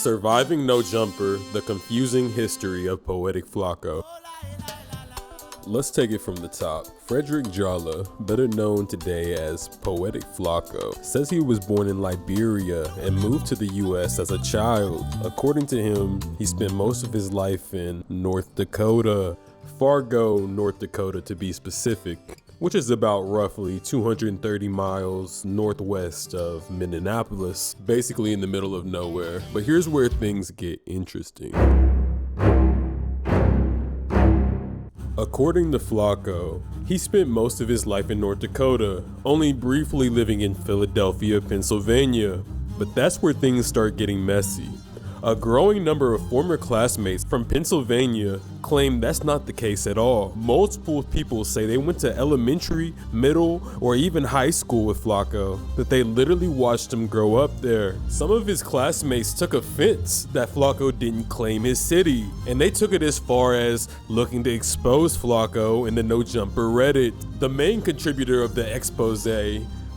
Surviving No Jumper, the confusing history of Poetik Flakko. Let's take it from the top. David Jallah, better known today as Poetik Flakko, says he was born in Liberia and moved to the US as a child. According to him, he spent most of his life in North Dakota, Fargo, North Dakota to be specific, which is about roughly 230 miles northwest of Minneapolis, basically in the middle of nowhere. But here's where things get interesting. According to Flakko, he spent most of his life in North Dakota, only briefly living in Philadelphia, Pennsylvania. But that's where things start getting messy. A growing number of former classmates from Pennsylvania claim that's not the case at all. Multiple people say they went to elementary, middle, or even high school with Flakko, that they literally watched him grow up there. Some of his classmates took offense that Flakko didn't claim his city, and they took it as far as looking to expose Flakko in the No Jumper Reddit. The main contributor of the expose,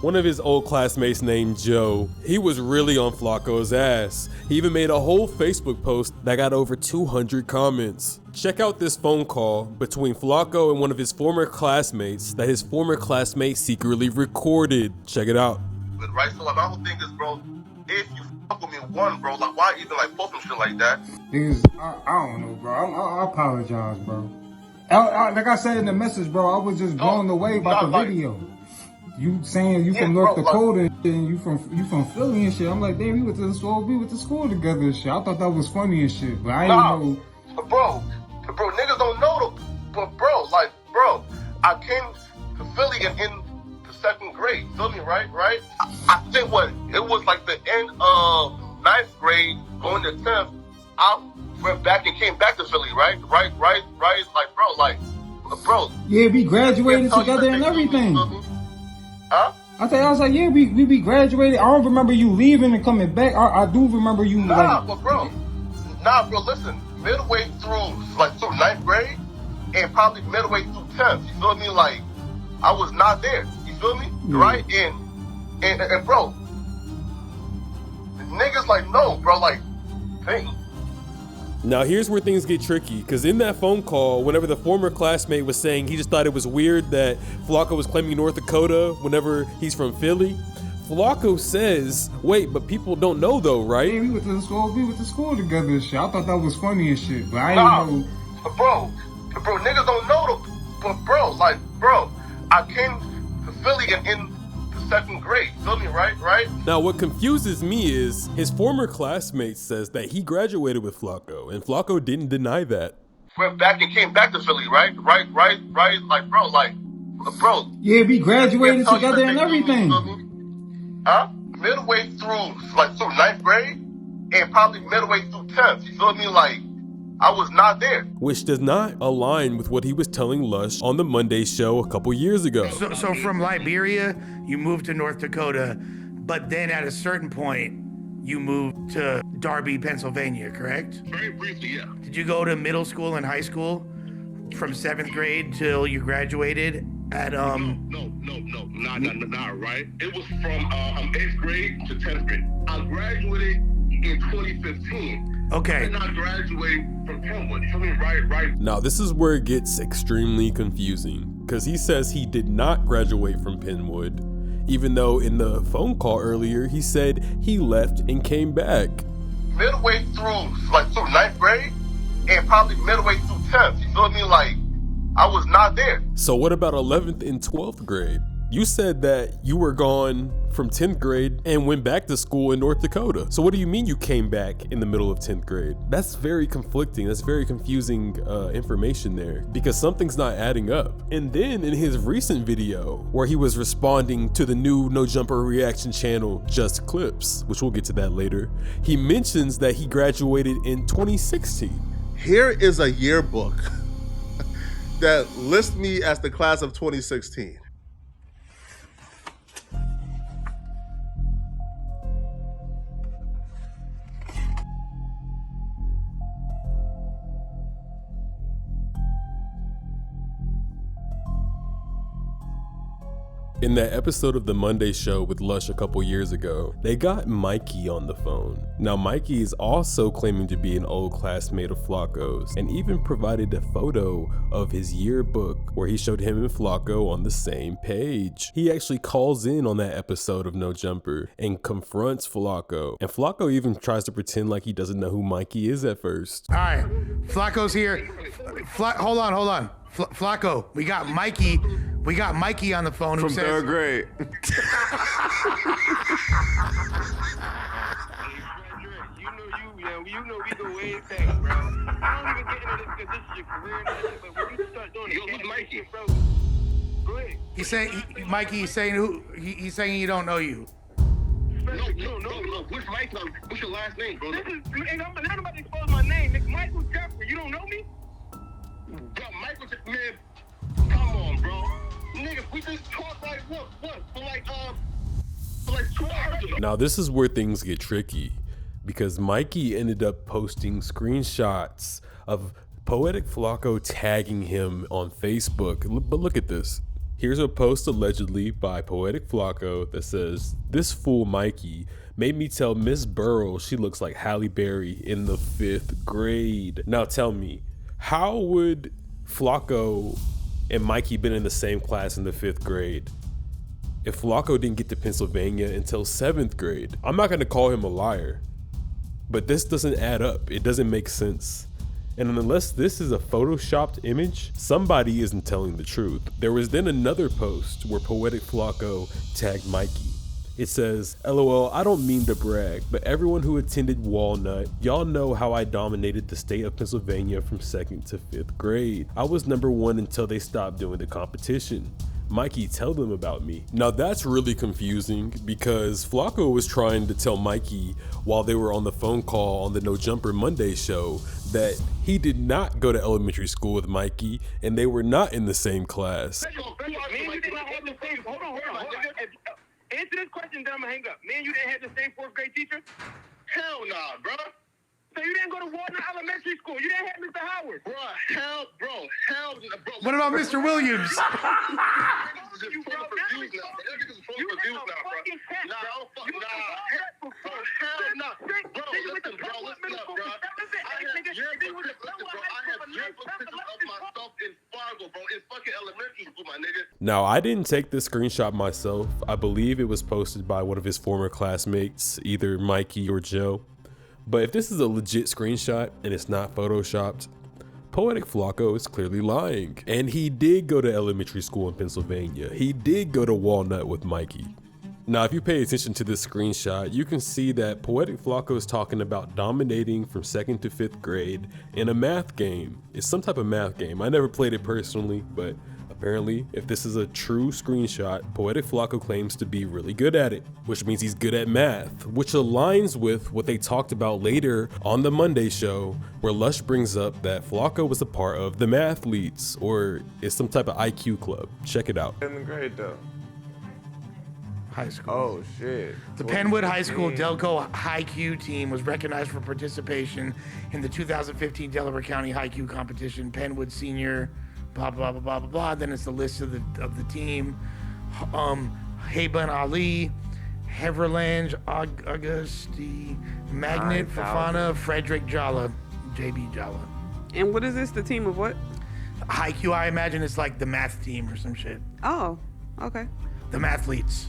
one of his old classmates named Joe, he was really on Flakko's ass. He even made a whole Facebook post that got over 200 comments. Check out this phone call between Flakko and one of his former classmates that his former classmate secretly recorded. Check it out. But right, so like my whole thing is, bro, if you fuck with me one, bro, like why even like post some shit like that? Because I don't know, bro. I apologize, bro. Like I said in the message, bro, I was just blown away by the video. You saying you from North Dakota and you from Philly and shit. I'm like, damn, we went to school together and shit. I thought that was funny and shit, but I didn't know. Bro, niggas don't know but bro, I came to Philly in the second grade. Feel me, right? I think it was like the end of 9th grade, going to 10th. I went back and came back to Philly, right? Bro. Yeah, we graduated together and everything. Huh? I was like, yeah, we graduated. I don't remember you leaving and coming back. I do remember you. Bro, listen, midway through 9th grade and probably midway through 10th, you feel me? Like, I was not there, you feel me? Yeah. Right? And bro, niggas like, no, bro, like, dang. Now here's where things get tricky, because in that phone call, whenever the former classmate was saying he just thought it was weird that Flakko was claiming North Dakota whenever he's from Philly, Flakko says, wait, but people don't know though, right? Yeah, we went to school together and shit. I thought that was funny and shit, but I didn't know. Bro, niggas don't know but bro, I came to Philly in second grade, feel me, right? Now what confuses me is his former classmate says that he graduated with Flakko, and Flakko didn't deny that. Went back and came back to Philly, right? Bro. Yeah, we graduated together and everything. Huh? Midway through 9th grade and probably midway through 10th, you feel me? Like, I was not there. Which does not align with what he was telling Lush on the Monday show a couple years ago. So from Liberia, you moved to North Dakota, but then at a certain point, you moved to Darby, Pennsylvania, correct? Very briefly, yeah. Did you go to middle school and high school from 7th grade till you graduated at No, right? It was from 8th grade to 10th grade. I graduated in 2015. Okay. I did not graduate from Penwood. You feel me? Right. Now this is where it gets extremely confusing, because he says he did not graduate from Penwood, even though in the phone call earlier he said he left and came back. Midway through 9th grade and probably midway through 10th, you feel me? Like, I was not there. So what about 11th and 12th grade? You said that you were gone from 10th grade and went back to school in North Dakota. So what do you mean you came back in the middle of 10th grade? That's very conflicting. That's very confusing information there, because something's not adding up. And then in his recent video where he was responding to the new No Jumper reaction channel, Just Clips, which we'll get to that later, he mentions that he graduated in 2016. Here is a yearbook that lists me as the class of 2016. In that episode of the Monday Show with Lush a couple years ago, they got Mikey on the phone. Now Mikey is also claiming to be an old classmate of Flakko's, and even provided a photo of his yearbook where he showed him and Flakko on the same page. He actually calls in on that episode of No Jumper and confronts Flakko, and Flakko even tries to pretend like he doesn't know who Mikey is at first. All right, Flacco's here. Hold on. Flakko, we got Mikey. We got Mikey on the phone who from says, third grade. You know we go way back, bro. I don't even get into this because this is your career and everything, but when you start doing it, who's Mikey, bro? Go ahead. he's saying he's saying he don't know you. No. What's Mike's name? What's your last name, bro? I'm not about to expose my name. It's Michael Jeffrey. You don't know me? Bro, Michael Jeffrey, man. Come on, bro. Nigga, we just talked like what? For like 2 hours ago. Now this is where things get tricky, because Mikey ended up posting screenshots of Poetik Flakko tagging him on Facebook. But look at this. Here's a post allegedly by Poetik Flakko that says, "This fool Mikey made me tell Miss Burrow she looks like Halle Berry in the 5th grade." Now tell me, how would Flakko and Mikey been in the same class in the 5th grade if Flakko didn't get to Pennsylvania until 7th grade? I'm not gonna call him a liar, but this doesn't add up. It doesn't make sense. And unless this is a photoshopped image, somebody isn't telling the truth. There was then another post where Poetik Flakko tagged Mikey. It says, "LOL, I don't mean to brag, but everyone who attended Walnut, y'all know how I dominated the state of Pennsylvania from 2nd to 5th grade. I was #1 until they stopped doing the competition. Mikey, tell them about me." Now that's really confusing, because Flakko was trying to tell Mikey while they were on the phone call on the No Jumper Monday show that he did not go to elementary school with Mikey and they were not in the same class. Hold on. Answer this question, then I'm gonna hang up. Me and you didn't have the same 4th grade teacher? Hell nah, bro. So you didn't go to Walnut Elementary School. You didn't have Mr. Howard. Bro. What about Mr. Williams? You bro. Now, I didn't take this screenshot myself. I believe it was posted by one of his former classmates, either Mikey or Joe. But if this is a legit screenshot and it's not photoshopped, Poetik Flakko is clearly lying. And he did go to elementary school in Pennsylvania. He did go to Walnut with Mikey. Now, if you pay attention to this screenshot, you can see that Poetik Flakko is talking about dominating from 2nd to 5th grade in a math game. It's some type of math game. I never played it personally, but apparently, if this is a true screenshot, Poetik Flakko claims to be really good at it, which means he's good at math, which aligns with what they talked about later on the Monday show, where Lush brings up that Flakko was a part of the Mathletes, or is some type of IQ club. Check it out. In the grade though. High school. Oh shit. The Penwood High School Delco High Q team was recognized for participation in the 2015 Delaware County High Q competition. Penwood senior, blah blah blah blah blah blah. Then it's the list of the team. Haben Ali, Heverlange, Augusti, Magnet, Fafana, Frederick Jallah, JB Jallah. And what is this? The team of what? High Q, I imagine it's like the math team or some shit. Oh, okay. The Mathletes.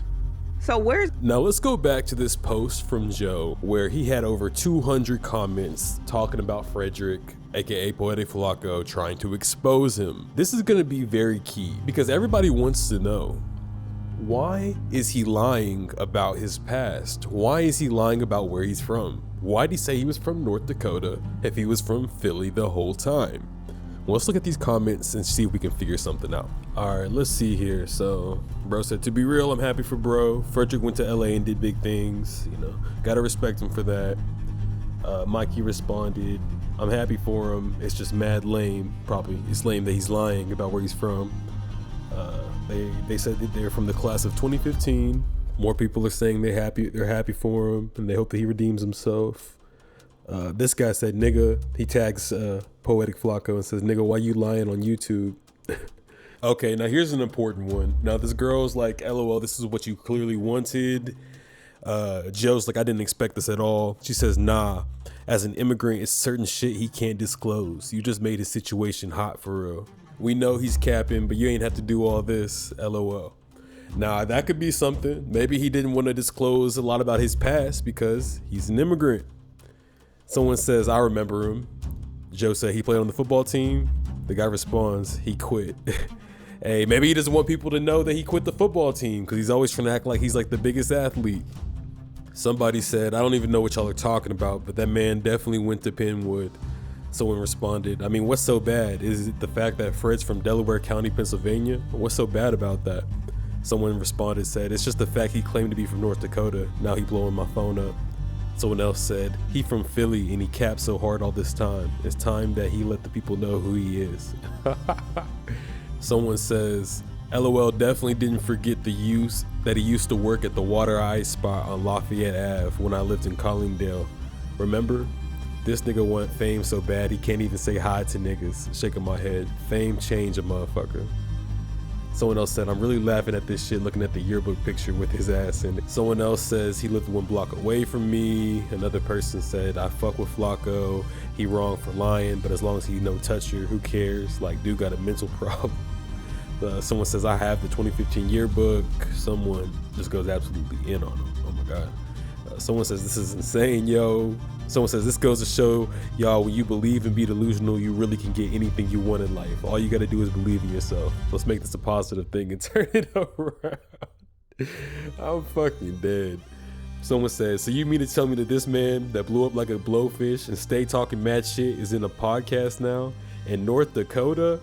So where's... Now let's go back to this post from Joe where he had over 200 comments talking about Frederick, aka Poetik Flakko, trying to expose him. This is gonna be very key because everybody wants to know, why is he lying about his past? Why is he lying about where he's from? Why'd he say he was from North Dakota if he was from Philly the whole time? Well, let's look at these comments and see if we can figure something out. All right, let's see here. So, bro said, "To be real, I'm happy for bro. Frederick went to LA and did big things. You know, gotta respect him for that." Mikey responded, "I'm happy for him. It's just mad lame. Probably it's lame that he's lying about where he's from." They said that they're from the class of 2015. More people are saying they're happy for him and they hope that he redeems himself. This guy said, "Nigga," he tags Poetik Flakko and says, "Nigga, why you lying on YouTube?" Okay, now here's an important one. Now this girl's like, LOL, this is what you clearly wanted. Joe's like, I didn't expect this at all. She says, nah, as an immigrant, it's certain shit he can't disclose. You just made his situation hot for real. We know he's capping, but you ain't have to do all this, LOL. Now that could be something. Maybe he didn't want to disclose a lot about his past because he's an immigrant. Someone says, I remember him. Joe said he played on the football team. The guy responds, he quit. Hey, maybe he doesn't want people to know that he quit the football team because he's always trying to act like he's like the biggest athlete. Somebody said, I don't even know what y'all are talking about, but that man definitely went to Penwood. Someone responded, I mean, what's so bad? Is it the fact that Fred's from Delaware County, Pennsylvania? What's so bad about that? Someone responded, said, it's just the fact he claimed to be from North Dakota. Now he blowing my phone up. Someone else said, he from Philly and he capped so hard all this time. It's time that he let the people know who he is. Someone says, LOL definitely didn't forget the use that he used to work at the water ice spot on Lafayette Ave when I lived in Collingdale. Remember? This nigga want fame so bad he can't even say hi to niggas. Shaking my head. Fame changed a motherfucker. Someone else said, I'm really laughing at this shit looking at the yearbook picture with his ass in it. Someone else says, he lived 1 block away from me. Another person said, I fuck with Flakko. He wrong for lying, but as long as he no toucher, who cares? Like, dude got a mental problem. Someone says, I have the 2015 yearbook. Someone just goes absolutely in on him. Oh my God. Someone says, this is insane, yo. Someone says, this goes to show, y'all, when you believe and be delusional, you really can get anything you want in life. All you got to do is believe in yourself. Let's make this a positive thing and turn it around. I'm fucking dead. Someone says, so you mean to tell me that this man that blew up like a blowfish and stay talking mad shit is in a podcast now in North Dakota?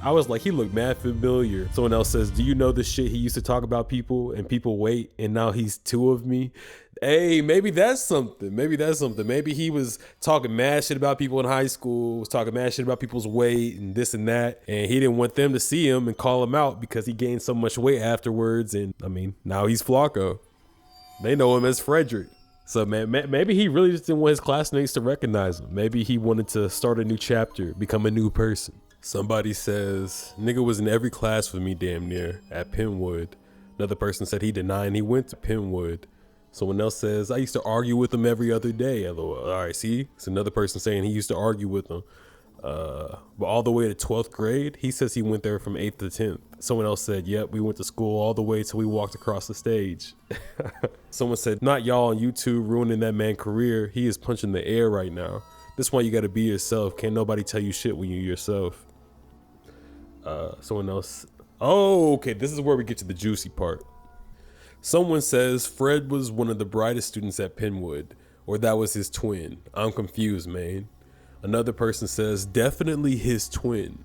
I was like, he looked mad familiar. Someone else says, do you know the shit he used to talk about people and people wait and now he's 2 of me? Hey, maybe that's something. Maybe that's something. Maybe he was talking mad shit about people in high school, was talking mad shit about people's weight and this and that. And he didn't want them to see him and call him out because he gained so much weight afterwards. And I mean, now he's Flakko. They know him as Frederick. So man, maybe he really just didn't want his classmates to recognize him. Maybe he wanted to start a new chapter, become a new person. Somebody says, nigga was in every class with me damn near at Penwood. Another person said he denied he went to Penwood. Someone else says, I used to argue with him every other day. LOL. All right, see? It's another person saying he used to argue with him. But all the way to 12th grade, he says he went there from 8th to 10th. Someone else said, yep, we went to school all the way till we walked across the stage. Someone said, not y'all on YouTube ruining that man's career. He is punching the air right now. That's why you got to be yourself. Can't nobody tell you shit when you're yourself. Someone else. Oh, okay. This is where we get to the juicy part. Someone says Fred was one of the brightest students at Penwood, or that was his twin. I'm confused, man. Another person says definitely his twin.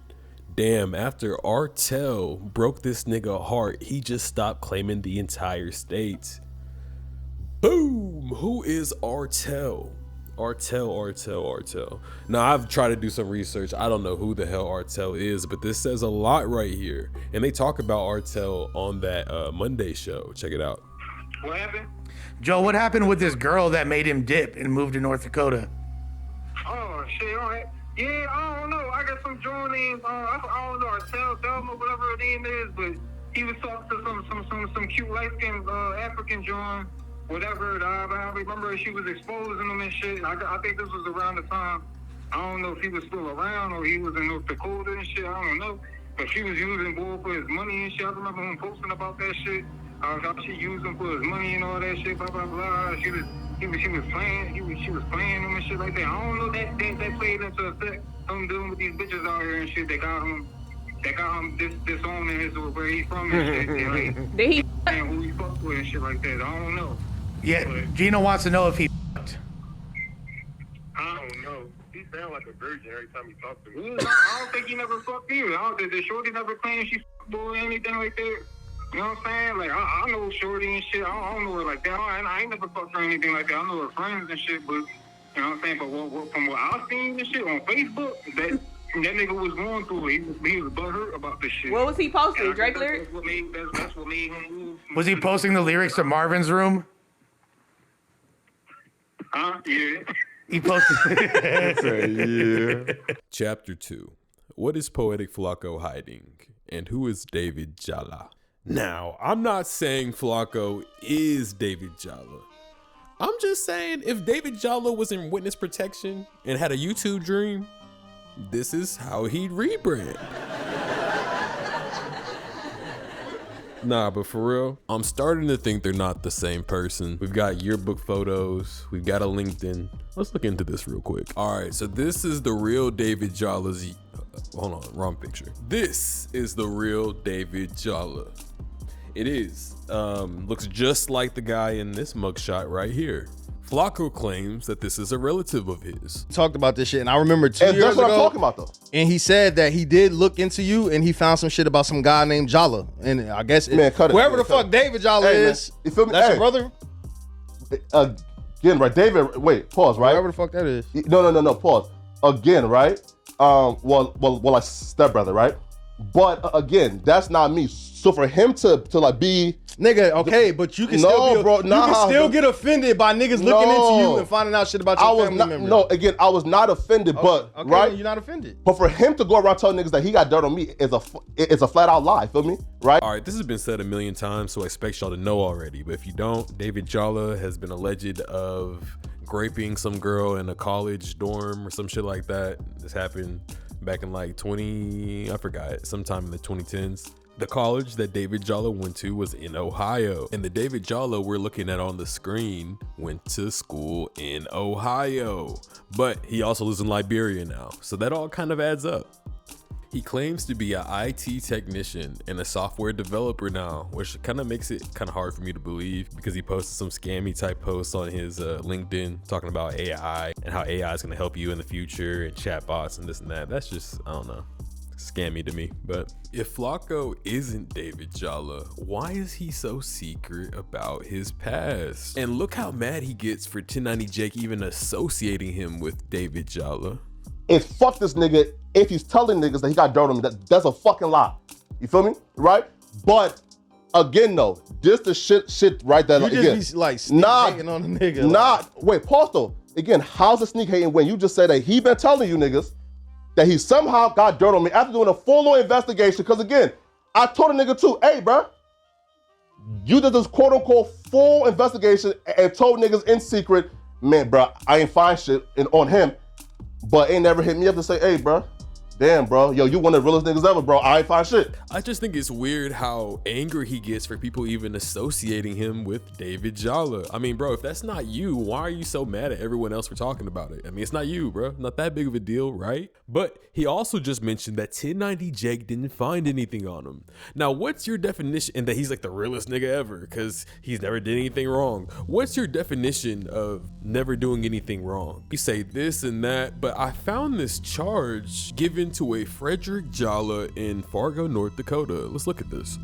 Damn, after Artel broke this nigga heart, he just stopped claiming the entire state. Boom! Who is Artel? Artel. Now, I've tried to do some research. I don't know who the hell Artel is, but this says a lot right here. And they talk about Artel on that Monday show. Check it out. What happened? Joe, what happened with this girl that made him dip and move to North Dakota? Oh, shit, all right. Yeah, I don't know. I got some joint names. I don't know, Artel, Thelma, whatever her name is, but he was talking to some cute light-skinned African joint. Whatever, I remember she was exposing him and shit. I think this was around the time. I don't know if he was still around or he was in North Dakota and shit. I don't know. But she was using boy for his money and shit. I remember him posting about that shit. How she used him for his money and all that shit. Blah blah blah. She was playing. She was playing him and shit like that. I don't know that played into effect. Him dealing with these bitches out here and shit. They got him disowning his where he's from and shit. They like, Did he? and who he fucked with and shit like that. I don't know. Yeah, Gino wants to know if he fucked. I don't know. He sound like a virgin every time he talks to me. I don't think he never fucked either. The shorty never claimed she fucked boy or anything like that. You know what I'm saying? Like, I know shorty and shit. I don't know her like that. I ain't never fucked her or anything like that. I know her friends and shit, but, you know what I'm saying? But from what I've seen and shit on Facebook, that nigga was going through it. He was butthurt about this shit. What was he posting? And I Drake guess lyrics? That's what made him move. Was he posting the lyrics to Marvin's Room? Huh? Yeah. He posted. Chapter 2. What is Poetik Flakko hiding? And who is David Jallah? Now, I'm not saying Flakko is David Jallah. I'm just saying if David Jallah was in witness protection and had a YouTube dream, this is how he'd rebrand. Nah, but for real, I'm starting to think they're not the same person. We've got yearbook photos. We've got a LinkedIn. Let's look into this real quick. All right, so this is the real David Jallah's. Hold on, wrong picture. This is the real David Jallah. It is. Looks just like the guy in this mugshot right here. Flakko claims that this is a relative of his. Talked about this shit, and I remember 2 years ago. That's what I'm talking about, though. And he said that he did look into you, and he found some shit about some guy named Jallah. And I guess whoever the fuck David Jallah is, you feel me? That's your brother. Again, right? David. Wait, pause. Right? Whoever the fuck that is. No. Pause. Again, right? Like stepbrother, right? But again, that's not me. So for him to like be nigga, okay, but you can still get offended by niggas looking into you and finding out shit about your family members. No, again, I was not offended, but okay, right, you're not offended. But for him to go around telling niggas that he got dirt on me is a flat out lie. Feel me? Right? All right, this has been said a million times, so I expect y'all to know already. But if you don't, David Jallah has been alleged of raping some girl in a college dorm or some shit like that. This happened back in like sometime in the 2010s. The college that David Jallah went to was in Ohio, and the David Jallah we're looking at on the screen went to school in Ohio, but he also lives in Liberia now, so that all kind of adds up. He claims to be an IT technician and a software developer now, which kind of makes it kind of hard for me to believe because he posted some scammy type posts on his LinkedIn talking about AI and how AI is going to help you in the future and chatbots and this and that. That's just, I don't know, scammy to me. But if Flakko isn't David Jallah, why is he so secret about his past? And look how mad he gets for 1090 Jake even associating him with David Jallah. It's fuck this nigga if he's telling niggas that he got dirt on me. That's a fucking lie. You feel me? Right? But again, though, just the shit right there. You again, just be like sneak hating on the nigga. Wait, pause though. Again, how's the sneak hating when you just said that he been telling you niggas that he somehow got dirt on me after doing a full-on investigation? Because again, I told a nigga too, hey, bro, you did this quote-unquote full investigation and told niggas in secret, man, bro, I ain't find shit on him, but ain't never hit me up to say, hey, bro, damn, bro, yo, you one of the realest niggas ever, bro. I ain't find shit. I just think it's weird how angry he gets for people even associating him with David Jallah. I mean, bro, if that's not you, why are you so mad at everyone else for talking about it? I mean, it's not you, bro. Not that big of a deal, right? But he also just mentioned that 1090 Jake didn't find anything on him. Now, what's your definition? And that he's like the realest nigga ever because he's never did anything wrong. What's your definition of never doing anything wrong? You say this and that, but I found this charge given to a Frederick Jallah in Fargo, North Dakota. Let's look at this.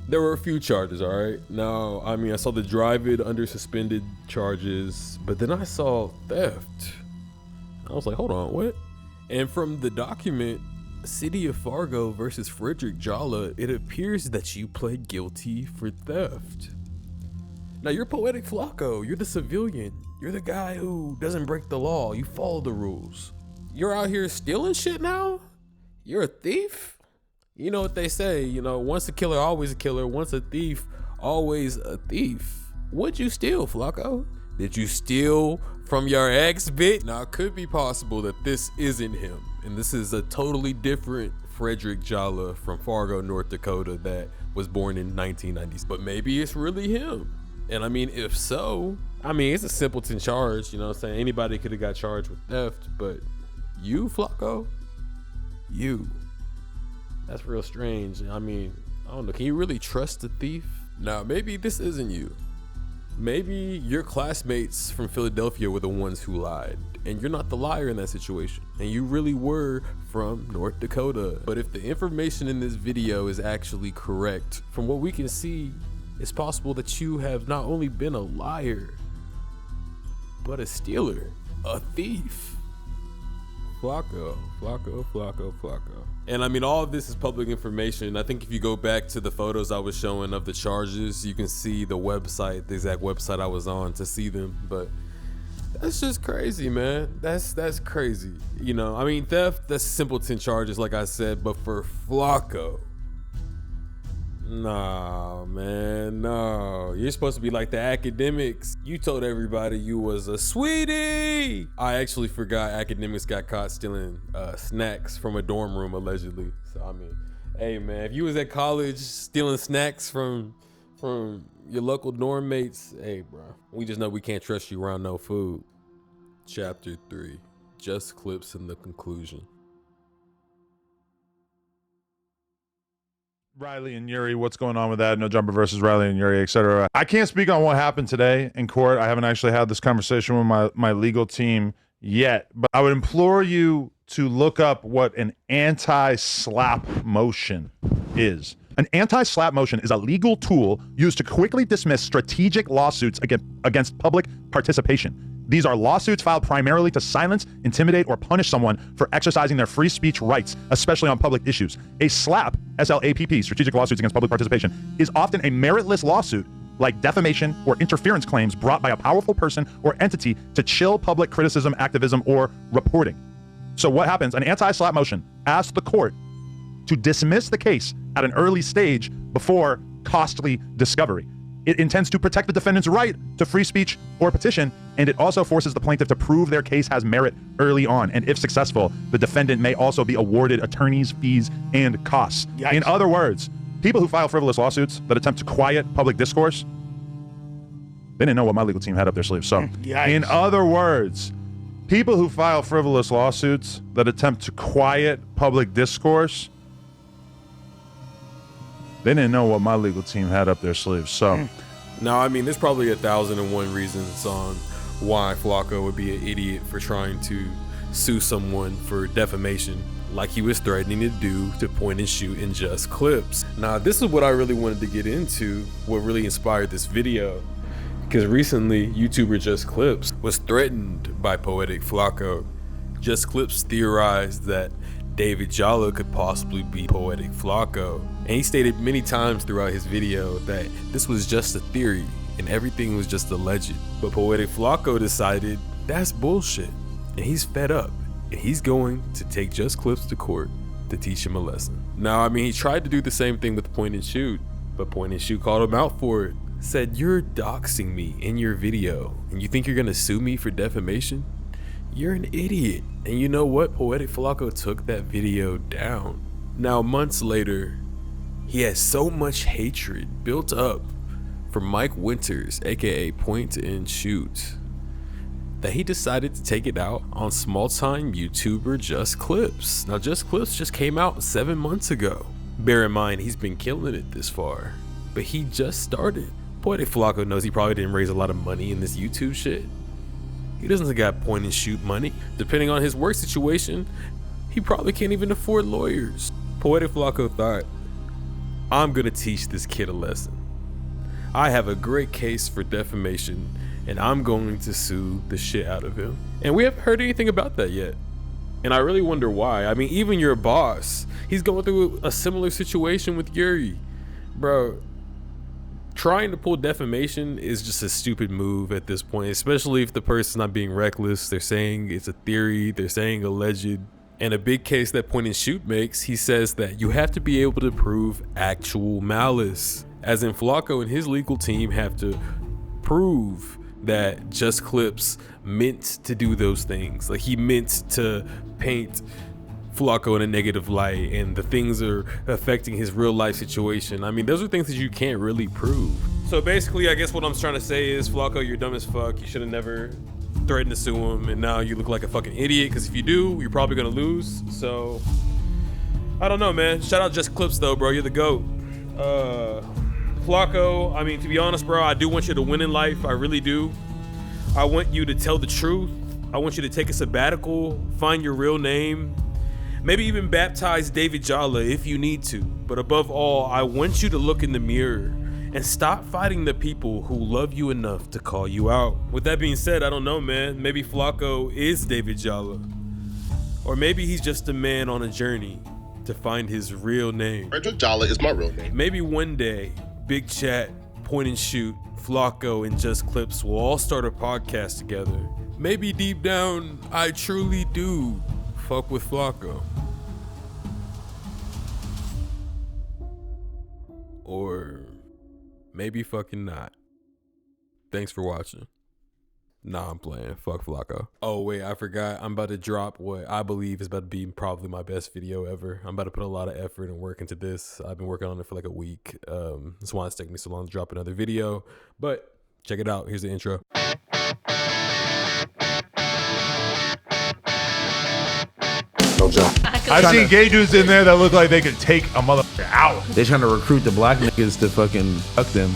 There were a few charges, all right? Now, I mean, I saw the drive it under suspended charges, but then I saw theft. I was like, hold on, what? And from the document, City of Fargo versus Frederick Jallah, it appears that you pled guilty for theft. Now, you're Poetik Flakko. You're the civilian. You're the guy who doesn't break the law. You follow the rules. You're out here stealing shit now? You're a thief? You know what they say, you know, once a killer, always a killer. Once a thief, always a thief. What'd you steal, Flakko? Did you steal from your ex, bitch? Now, it could be possible that this isn't him. And this is a totally different Frederick Jallah from Fargo, North Dakota that was born in 1990s. But maybe it's really him. And I mean, if so, I mean, it's a simpleton charge, you know what I'm saying? Anybody could have got charged with theft, but you, Flakko? You. That's real strange. I mean, I don't know. Can you really trust a thief? Now, maybe this isn't you. Maybe your classmates from Philadelphia were the ones who lied, and you're not the liar in that situation, and you really were from North Dakota. But if the information in this video is actually correct, from what we can see, it's possible that you have not only been a liar, but a stealer, a thief. Flakko. And I mean, all of this is public information. I think if you go back to the photos I was showing of the charges, you can see the website, the exact website I was on to see them. But that's just crazy, man. That's crazy. You know, I mean, theft, that's simpleton charges, like I said. But for Flakko, Nah, man, no. You're supposed to be like the academics. You told everybody you was a sweetie. I actually forgot academics got caught stealing snacks from a dorm room, allegedly. So, I mean, hey, man, if you was at college stealing snacks from your local dorm mates, hey, bro, we just know we can't trust you around no food. Chapter 3, just clips in the conclusion. Riley and Yuri, what's going on with that? No Jumper versus Riley and Yuri, etc. I can't speak on what happened today in court. I haven't actually had this conversation with my legal team yet, but I would implore you to look up what an anti-slap motion is. An anti-slap motion is a legal tool used to quickly dismiss strategic lawsuits against public participation. These are lawsuits filed primarily to silence, intimidate, or punish someone for exercising their free speech rights, especially on public issues. A SLAP, S-L-A-P-P, strategic lawsuits against public participation, is often a meritless lawsuit like defamation or interference claims brought by a powerful person or entity to chill public criticism, activism, or reporting. So what happens? An anti-SLAP motion asks the court to dismiss the case at an early stage before costly discovery. It intends to protect the defendant's right to free speech or petition, and it also forces the plaintiff to prove their case has merit early on. And if successful, the defendant may also be awarded attorneys' fees and costs. Yikes. In other words, people who file frivolous lawsuits that attempt to quiet public discourse, they didn't know what my legal team had up their sleeves. So, in other words, people who file frivolous lawsuits that attempt to quiet public discourse, they didn't know what my legal team had up their sleeves. So, now, I mean, there's probably 1,001 reasons on why Flakko would be an idiot for trying to sue someone for defamation, like he was threatening to do to point and shoot in just clips. Now, this is what I really wanted to get into, what really inspired this video, because recently, YouTuber Just Clips was threatened by Poetik Flakko. Just Clips theorized that David Jallah could possibly be Poetik Flakko. And he stated many times throughout his video that this was just a theory and everything was just alleged. But Poetik Flakko decided that's bullshit. And he's fed up. And he's going to take Just Clips to court to teach him a lesson. Now, I mean, he tried to do the same thing with Point and Shoot, but Point and Shoot called him out for it. Said, "You're doxing me in your video and you think you're gonna sue me for defamation? You're an idiot." And you know what? Poetik Flakko took that video down. Now, months later, he has so much hatred built up for Mike Winters, aka Point and Shoot, that he decided to take it out on small-time YouTuber Just Clips. Now, Just Clips just came out 7 months ago. Bear in mind, he's been killing it this far, but he just started. Poetik Flakko knows he probably didn't raise a lot of money in this YouTube shit. He doesn't got Point and Shoot money. Depending on his work situation, he probably can't even afford lawyers. Poetik Flakko thought, I'm gonna teach this kid a lesson. I have a great case for defamation and I'm going to sue the shit out of him. And we haven't heard anything about that yet. And I really wonder why. I mean, even your boss, he's going through a similar situation with Yuri. Bro, trying to pull defamation is just a stupid move at this point, especially if the person's not being reckless. They're saying it's a theory, they're saying alleged. And a big case that Point and Shoot makes, he says that you have to be able to prove actual malice. As in, Flakko and his legal team have to prove that Just Clips meant to do those things. Like, he meant to paint Flakko in a negative light and the things are affecting his real life situation. I mean, those are things that you can't really prove. So basically, I guess what I'm trying to say is, Flakko, you're dumb as fuck. You should have never threatened to sue him, and now you look like a fucking idiot, because if you do, you're probably gonna lose. So I don't know, man. Shout out Just Clips though, bro. You're the GOAT. Flakko, I mean, to be honest, bro, I do want you to win in life. I really do. I want you to tell the truth. I want you to take a sabbatical, find your real name, maybe even baptize David Jallah if you need to. But above all, I want you to look in the mirror and stop fighting the people who love you enough to call you out. With that being said, I don't know, man. Maybe Flakko is David Jallah. Or maybe he's just a man on a journey to find his real name. Frederick Jallah is my real name. Maybe one day, Big Chat, Point and Shoot, Flakko, and Just Clips will all start a podcast together. Maybe deep down, I truly do fuck with Flakko. Or maybe fucking not. Thanks for watching. Nah, I'm playing. Fuck Flakko. Oh, wait, I forgot. I'm about to drop what I believe is about to be probably my best video ever. I'm about to put a lot of effort and work into this. I've been working on it for like a week. That's why it's taking me so long to drop another video. But check it out. Here's the intro. No joke. I've seen gay dudes in there that look like they could take a motherfucker out. They trying to recruit the black niggas to fucking fuck them.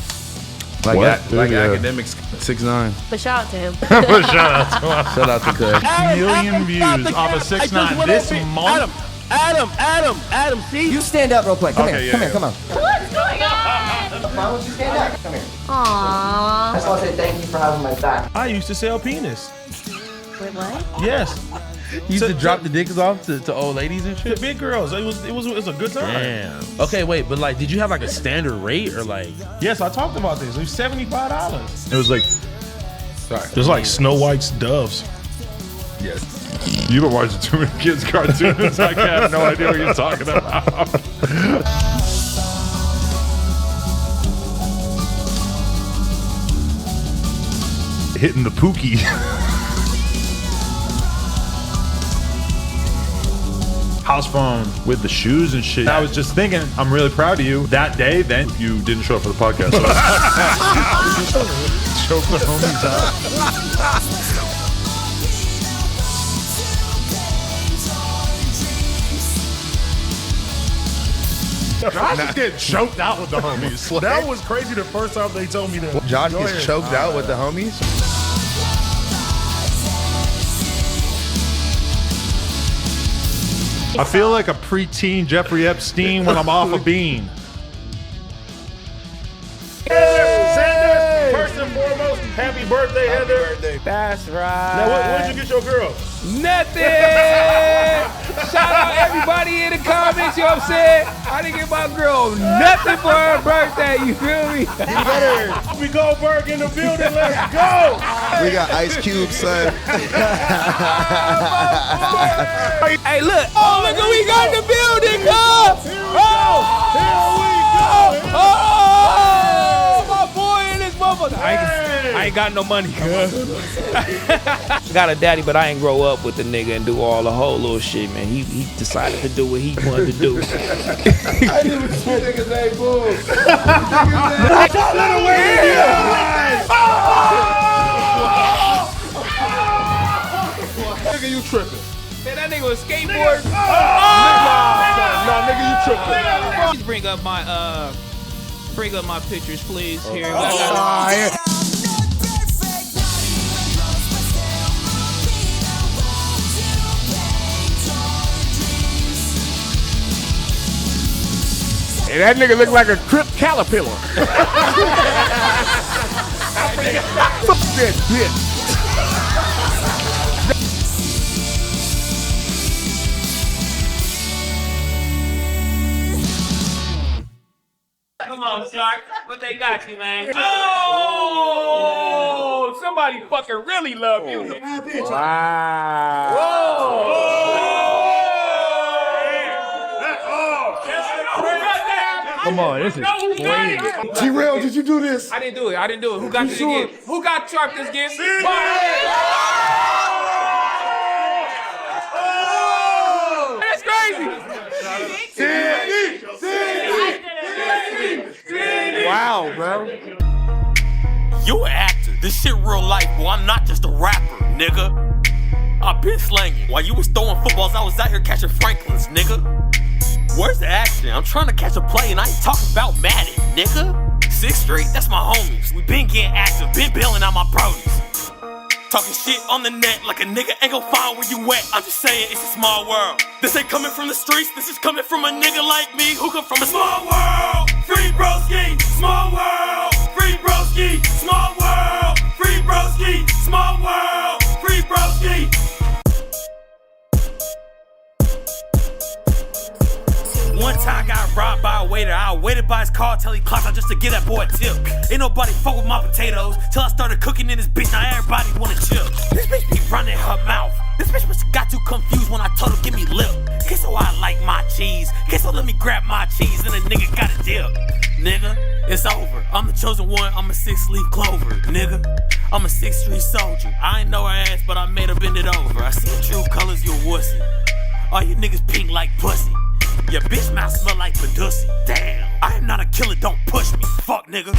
Like Academics 6ix9ine. But shout out to him. Shout out to Cuz. Million views off of 6ix9ine this month. Adam, see? You stand up real quick. Come here, come on. What's going on? Why don't you stand up? Come here. Aww. I just want to say thank you for having my back. I used to sell penis. Wait, what? Yes. You used to drop the dicks off to old ladies and shit? To big girls. It was a good time. Damn. Okay, wait, but like, did you have like a standard rate or like? Yes, I talked about this. It was $75. It was like, sorry. It was like Snow White's doves. Yes. You've been watching too many kids' cartoons. I have no idea what you're talking about. Hitting the pookie. House phone with the shoes and shit. I was just thinking, I'm really proud of you. That day, then you didn't show up for the podcast. So choke the homies out. Josh just get choked out with the homies. That was crazy the first time they told me that. Josh gets choked out with the homies? I feel like a preteen Jeffrey Epstein when I'm off a bean. Sanders, first and foremost, happy birthday, Heather. Happy birthday. That's right. Now, what did you get your girl? Nothing. Shout out everybody in the comments, you know what I'm saying? I didn't get my girl nothing for her birthday, you feel me? We Goldberg in the building, let's go. We got Ice Cube, son. Hey, look. Oh, look what we got in the building, cuz. Here we go. Oh, my boy in this motherfucker. I ain't got no money, cuz. Got a daddy, but I ain't grow up with the nigga and do all the whole little shit, man. He decided to do what he wanted to do. I didn't even say niggas ain't bull. Nigga, you tripping. Man, that nigga was skateboarding. Nah, nigga, you tripping. Please bring up my pictures, please. Here. Hey, that nigga look like a Crip caterpillar. Fuck that bitch. Come on, Shark. What they got you, man? Oh! Somebody fucking really love you. Wow. Come on, this is crazy. T-Rail, did you do this? I didn't do it. Who got this again? Who got Shark this again? That's crazy. Wow, bro. You an actor. This shit real life, boy. I'm not just a rapper, nigga. I've been slanging. While you was throwing footballs, I was out here catching Franklins, nigga. Where's the action? I'm trying to catch a play and I ain't talking about Madden, nigga. 6th Street, that's my homies. We been getting active, been bailing out my brodies. Talking shit on the net like a nigga ain't gon' find where you at. I'm just saying it's a small world. This ain't coming from the streets, this is coming from a nigga like me who come from a small world. Free broski, small world. Free broski, small world. Free broski, small world. Free broski. One time I got robbed by a waiter. I waited by his car till he clocked out just to get that boy a tip. Ain't nobody fuck with my potatoes till I started cooking in this bitch. Now everybody wanna chill. This bitch be running her mouth. This bitch must have got too confused when I told her give me lip. Queso, I like my cheese. Queso, let me grab my cheese, and a nigga got a dip. Nigga, it's over. I'm the chosen one, I'm a 6-leaf clover. Nigga, I'm a 6th Street soldier. I ain't know her ass, but I made her bend it over. I see true colors, you a wussy. All you niggas pink like pussy. Your bitch mouth smell like Medusa. Damn, I am not a killer, don't push me. Fuck, nigga.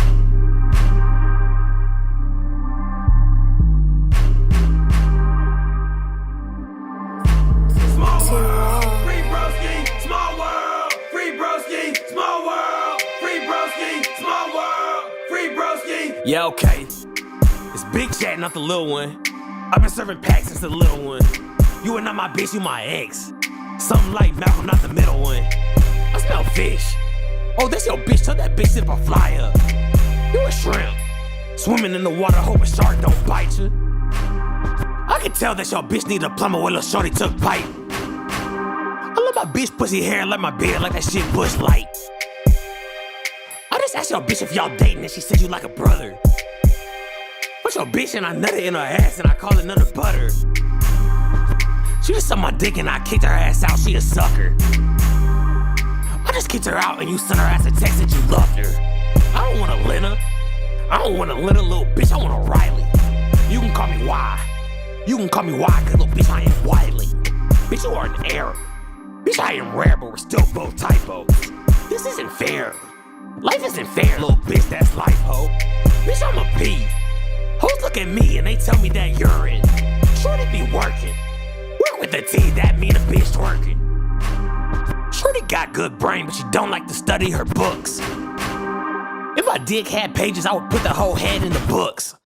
Small world, free broski, small world, free broski, small world, free broski, small world, free broski. Yeah, okay. It's big chat, not the little one. I've been serving packs since the little one. You are not my bitch, you my ex. Something like Malcolm, not the middle one. I smell fish. Oh, that's your bitch, tell that bitch if I fly up. You a shrimp. Swimming in the water, hope a shark don't bite you. I can tell that your bitch need a plumber when lil' shorty took pipe. I love my bitch pussy hair like my beard, like that shit Bush Light. I just asked your bitch if y'all dating and she said you like a brother. But your bitch and I nutted in her ass and I call it none of butter. She just sucked my dick and I kicked her ass out, she a sucker. I just kicked her out and you sent her ass a text that you loved her. I don't want a Lena. I don't want a Lena, little bitch, I want a Riley. You can call me Y. You can call me Y, cause little bitch, I am Wiley. Bitch, you are an error. Bitch, I am rare, but we're still both typos. This isn't fair. Life isn't fair, little bitch, that's life, ho. Bitch, I'm a P. Hoes look at me and they tell me that you're in. Shorty be working. Work with the T, that mean a bitch twerking. Shorty got good brain, but she don't like to study her books. If my dick had pages, I would put the whole head in the books.